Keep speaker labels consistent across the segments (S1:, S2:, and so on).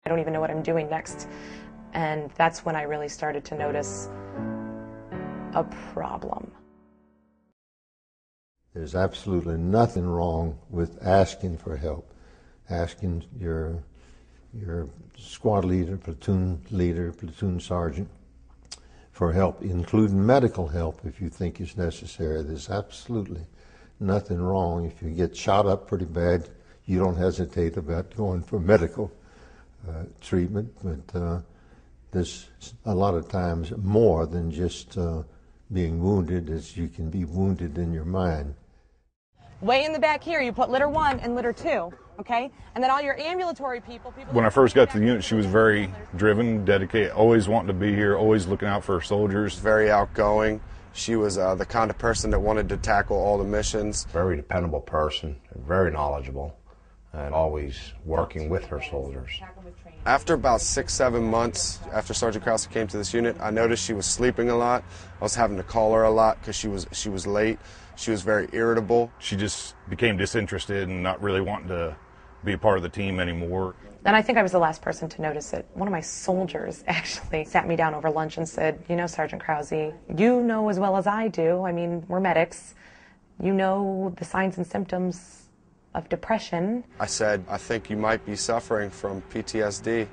S1: I don't even know what I'm doing next. And that's when I really started to notice a problem.
S2: There's absolutely nothing wrong with asking for help, asking your squad leader, platoon sergeant for help, including medical help if you think it's necessary. There's absolutely nothing wrong. If you get shot up pretty bad, you don't hesitate about going for medical treatment, but there's a lot of times more than just being wounded, as you can be wounded in your mind.
S1: Way in the back here, you put litter 1 and litter 2, okay? And then all your ambulatory people...
S3: When I first got to the unit, she was very driven, dedicated, always wanting to be here, always looking out for her soldiers.
S4: Very outgoing. She was the kind of person that wanted to tackle all the missions.
S5: Very dependable person, very knowledgeable, and always working with her soldiers.
S4: After about 6-7 months after Sergeant Krause came to this unit, I noticed she was sleeping a lot. I was having to call her a lot because she was late. She was very irritable.
S3: She just became disinterested and not really wanting to be a part of the team anymore.
S1: And I think I was the last person to notice it. One of my soldiers actually sat me down over lunch and said, you know, Sergeant Krause, you know as well as I do, I mean, we're medics, you know the signs and symptoms of depression.
S4: I said, I think you might be suffering from PTSD.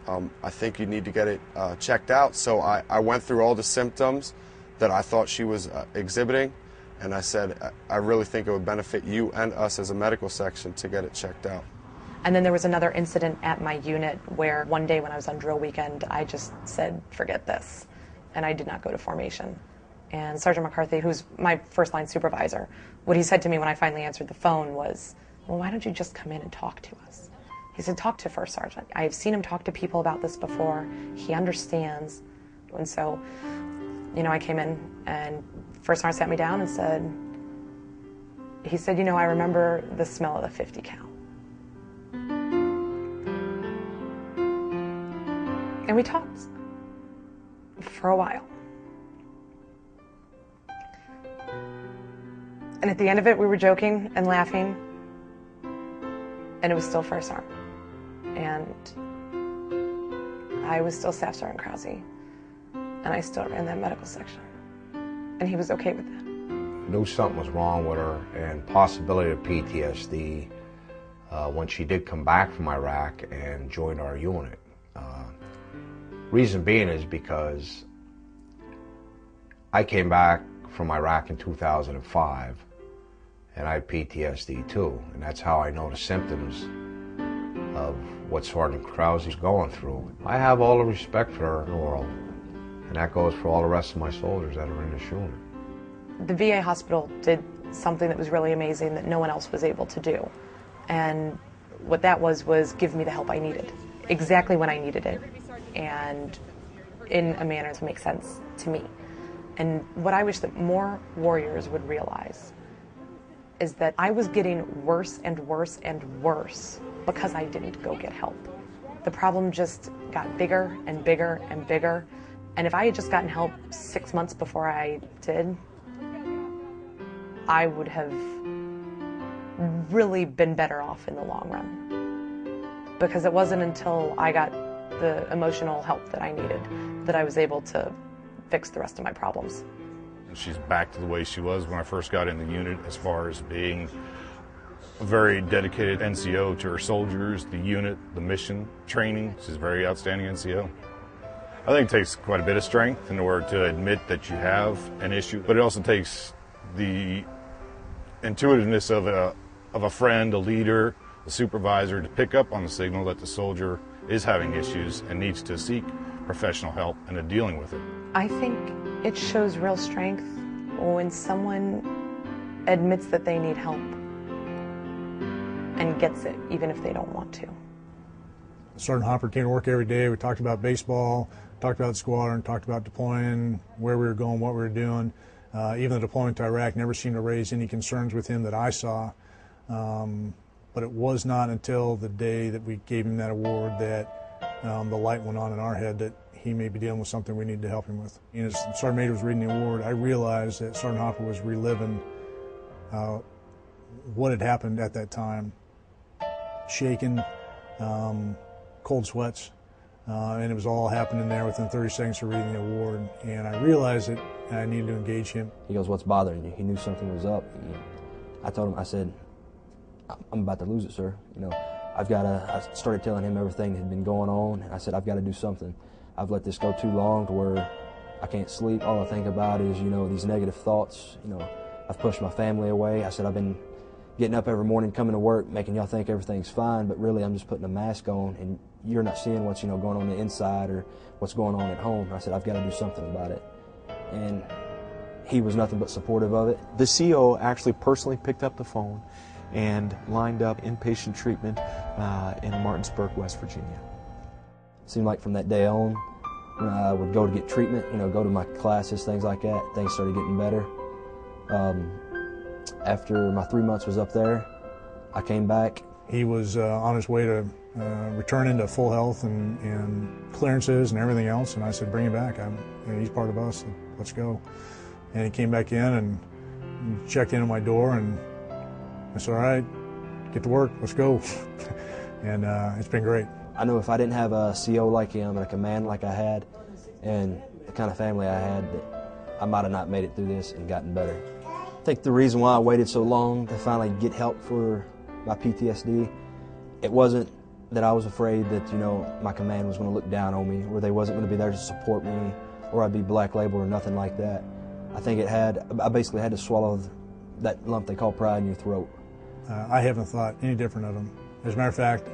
S4: I think you need to get it checked out. So I went through all the symptoms that I thought she was exhibiting, and I said, I really think it would benefit you and us as a medical section to get it checked out.
S1: And then there was another incident at my unit where one day when I was on drill weekend, I just said, forget this. And I did not go to formation. And Sergeant McCarthy, who's my first line supervisor, what he said to me when I finally answered the phone was, well, why don't you just come in and talk to us? He said, talk to First Sergeant. I've seen him talk to people about this before. He understands. And so, you know, I came in and First Sergeant sat me down and said, he said, you know, I remember the smell of the 50 cal. And we talked for a while. And at the end of it, we were joking and laughing, and it was still First Sergeant. And I was still Staff Sergeant Krause, and I still ran that medical section. And he was okay with that.
S5: Knew something was wrong with her, and possibility of PTSD when she did come back from Iraq and joined our unit. Reason being is because I came back from Iraq in 2005, and I had PTSD too, and that's how I know the symptoms of what Sergeant Krause is going through. I have all the respect for her in the world, and that goes for all the rest of my soldiers that are in this unit.
S1: The VA hospital did something that was really amazing that no one else was able to do, and what that was give me the help I needed, exactly when I needed it, and in a manner to make sense to me. And what I wish that more warriors would realize is that I was getting worse and worse and worse because I didn't go get help. The problem just got bigger and bigger and bigger, and if I had just gotten help 6 months before I did, I would have really been better off in the long run. Because it wasn't until I got the emotional help that I needed that I was able to fix the rest of my problems.
S3: She's back to the way she was when I first got in the unit, as far as being a very dedicated NCO to her soldiers, the unit, the mission, training. She's a very outstanding NCO. I think it takes quite a bit of strength in order to admit that you have an issue, but it also takes the intuitiveness of a friend, a leader, a supervisor to pick up on the signal that the soldier is having issues and needs to seek professional help in dealing with it.
S1: I think it shows real strength when someone admits that they need help and gets it, even if they don't want to.
S6: Sergeant Hopper came to work every day. We talked about baseball, talked about the squadron, talked about deploying, where we were going, what we were doing. Even the deployment to Iraq never seemed to raise any concerns with him that I saw. But it was not until the day that we gave him that award that the light went on in our head that he may be dealing with something we need to help him with. And as Sergeant Major was reading the award, I realized that Sergeant Hopper was reliving what had happened at that time. Shaken, cold sweats, and it was all happening there within 30 seconds of reading the award. And I realized that I needed to engage him.
S7: He goes, "What's bothering you?" He knew something was up. I told him, I said, "I'm about to lose it, sir. You know, I started telling him everything that had been going on, and I said, I've got to do something. I've let this go too long to where I can't sleep. All I think about is, you know, these negative thoughts. You know, I've pushed my family away. I said, I've been getting up every morning, coming to work, making y'all think everything's fine, but really I'm just putting a mask on, and you're not seeing what's, you know, going on the inside or what's going on at home." I said, I've got to do something about it. And he was nothing but supportive of it.
S8: The CO actually personally picked up the phone and lined up inpatient treatment in Martinsburg, West Virginia.
S7: It seemed like from that day on, when I would go to get treatment, you know, go to my classes, things like that, things started getting better. After my 3 months was up there, I came back.
S6: He was on his way to returning to full health and clearances and everything else, and I said, bring him back. He's part of us, let's go. And he came back in and checked in at my door, and I said, all right, get to work, let's go. And it's been great.
S7: I know if I didn't have a CO like him and a command like I had and the kind of family I had, that I might have not made it through this and gotten better. I think the reason why I waited so long to finally get help for my PTSD, it wasn't that I was afraid that, you know, my command was going to look down on me, or they wasn't going to be there to support me, or I'd be black labeled or nothing like that. I think I basically had to swallow that lump they call pride in your throat.
S6: I haven't thought any different of him. As a matter of fact,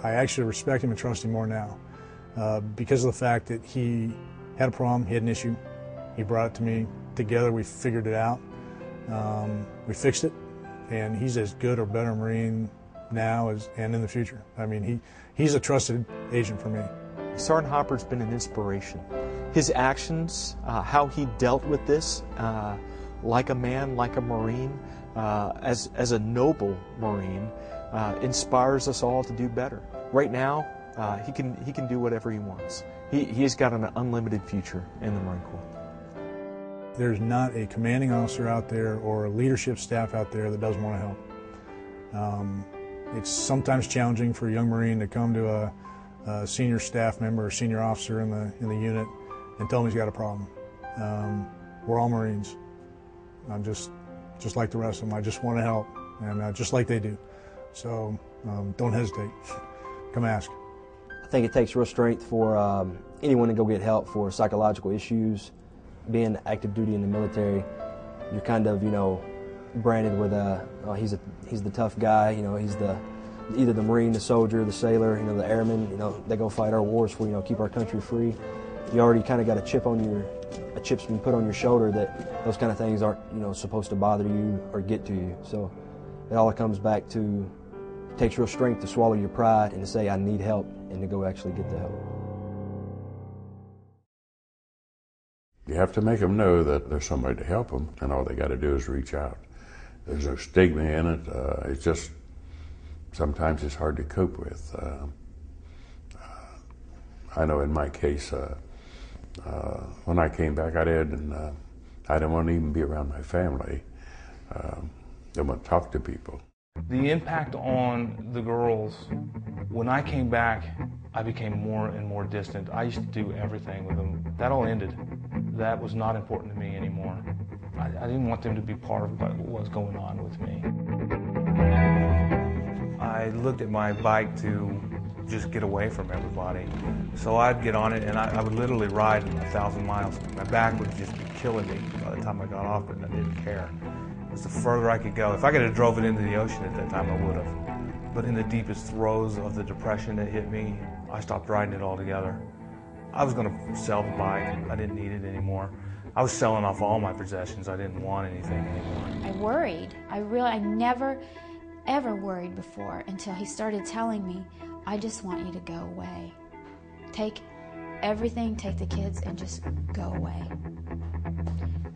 S6: I actually respect him and trust him more now because of the fact that he had a problem, he had an issue. He brought it to me. Together we figured it out. We fixed it, and he's as good or better Marine now and in the future. I mean, he's a trusted agent for me.
S8: Sergeant Hopper's been an inspiration. His actions, how he dealt with this, like a man, like a Marine, as a noble Marine, inspires us all to do better. Right now, he can do whatever he wants. He's got an unlimited future in the Marine Corps.
S6: There's not a commanding officer out there or a leadership staff out there that doesn't want to help. It's sometimes challenging for a young Marine to come to a senior staff member or senior officer in the unit and tell him he's got a problem. We're all Marines. I'm just like the rest of them. I just want to help, and just like they do. So don't hesitate. Come ask.
S7: I think it takes real strength for anyone to go get help for psychological issues. Being active duty in the military, you're kind of, you know, branded with he's the tough guy. You know, he's either the Marine, the soldier, the sailor, you know, the airman. You know, they go fight our wars for, you know, keep our country free. You already kind of got a chip's been put on your shoulder that those kind of things aren't, you know, supposed to bother you or get to you. So it all comes back to, it takes real strength to swallow your pride and to say I need help and to go actually get the help.
S9: You have to make them know that there's somebody to help them, and all they got to do is reach out. There's no stigma in it. It's just, sometimes it's hard to cope with. I know in my case, when I came back, I didn't want to even be around my family. I didn't want to talk to people.
S10: The impact on the girls, when I came back, I became more and more distant. I used to do everything with them. That all ended. That was not important to me anymore. I didn't want them to be part of what was going on with me. I looked at my bike to just get away from everybody. So I'd get on it and I would literally ride 1,000 miles. My back would just be killing me by the time I got off it, and I didn't care. It was the further I could go. If I could have drove it into the ocean at that time, I would have. But in the deepest throes of the depression that hit me, I stopped riding it altogether. I was going to sell the bike. I didn't need it anymore. I was selling off all my possessions. I didn't want anything anymore.
S11: I worried. I never, ever worried before until he started telling me, I just want you to go away. Take everything, take the kids, and just go away.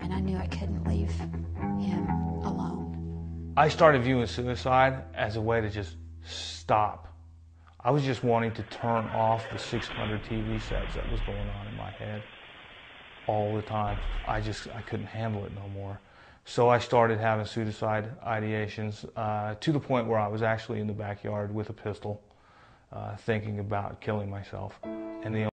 S11: And I knew I couldn't leave him alone.
S10: I started viewing suicide as a way to just stop. I was just wanting to turn off the 600 TV sets that was going on in my head all the time. I couldn't handle it no more. So I started having suicide ideations to the point where I was actually in the backyard with a pistol, thinking about killing myself. And the